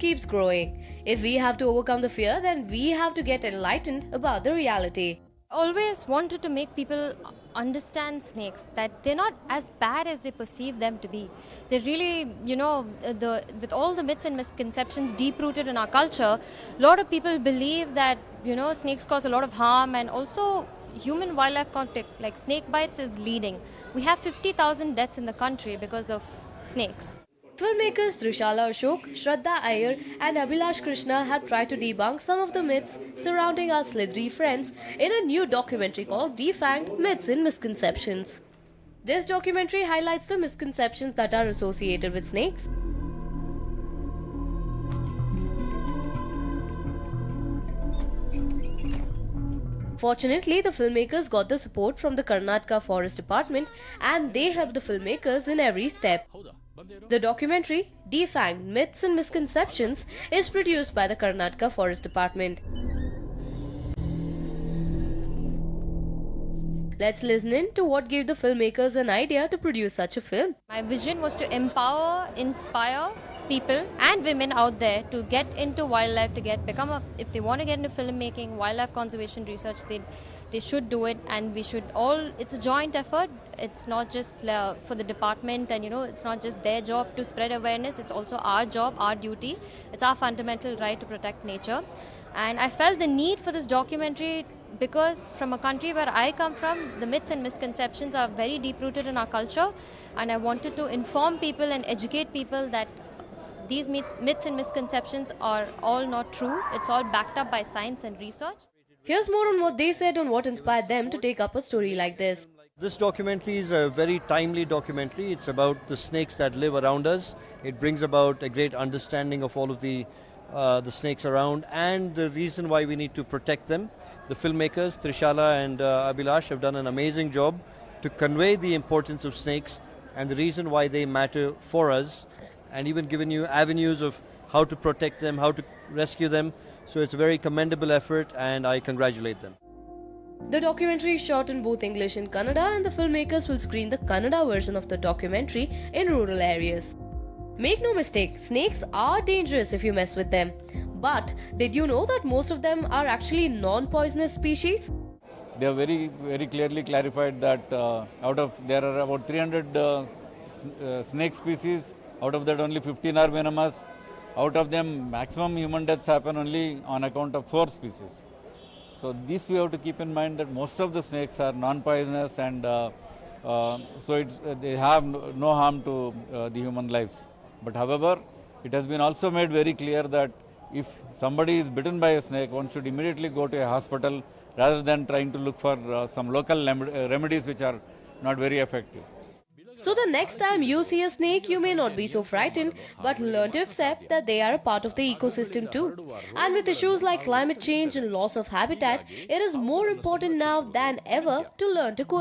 keeps growing. If we have to overcome the fear, then we have to get enlightened about the reality. Always wanted to make people understand snakes, that they're not as bad as they perceive them to be. They're really, with all the myths and misconceptions deep rooted in our culture, a lot of people believe that, snakes cause a lot of harm, and also human wildlife conflict, like snake bites, is leading. We have 50,000 deaths in the country because of snakes. Filmmakers Trishala Ashok, Shraddha Iyer, and Abhilash Krishna have tried to debunk some of the myths surrounding our slithery friends in a new documentary called Defanged, Myths and Misconceptions. This documentary highlights the misconceptions that are associated with snakes. Fortunately, the filmmakers got the support from the Karnataka Forest Department, and they helped the filmmakers in every step. The documentary, Defanged, Myths and Misconceptions, is produced by the Karnataka Forest Department. Let's listen in to what gave the filmmakers an idea to produce such a film. My vision was to empower, inspire people and women out there to get into wildlife, if they want to get into filmmaking, wildlife conservation research, they should do it, and we should all, it's a joint effort. It's not just for the department, and it's not just their job to spread awareness, it's also our job, our duty. It's our fundamental right to protect nature. And I felt the need for this documentary because from a country where I come from, the myths and misconceptions are very deep rooted in our culture, and I wanted to inform people and educate people that these myths and misconceptions are all not true. It's all backed up by science and research. Here's more on what they said on what inspired them to take up a story like this. This documentary is a very timely documentary. It's about the snakes that live around us. It brings about a great understanding of all of the snakes around and the reason why we need to protect them. The filmmakers, Trishala and Abhilash, have done an amazing job to convey the importance of snakes and the reason why they matter for us, and even given you avenues of how to protect them, how to rescue them. So it's a very commendable effort, and I congratulate them. The documentary is shot in both English and Kannada, and the filmmakers will screen the Kannada version of the documentary in rural areas. Make no mistake, snakes are dangerous if you mess with them. But did you know that most of them are actually non-poisonous species? They have very, very clearly clarified that there are about 300 snake species. Out of that, only 15 are venomous. Out of them, maximum human deaths happen only on account of 4 species. So this we have to keep in mind, that most of the snakes are non-poisonous, and they have no harm to the human lives. But however, it has been also made very clear that if somebody is bitten by a snake, one should immediately go to a hospital rather than trying to look for some local remedies which are not very effective. So the next time you see a snake, you may not be so frightened, but learn to accept that they are a part of the ecosystem too. And with issues like climate change and loss of habitat, it is more important now than ever to learn to coexist.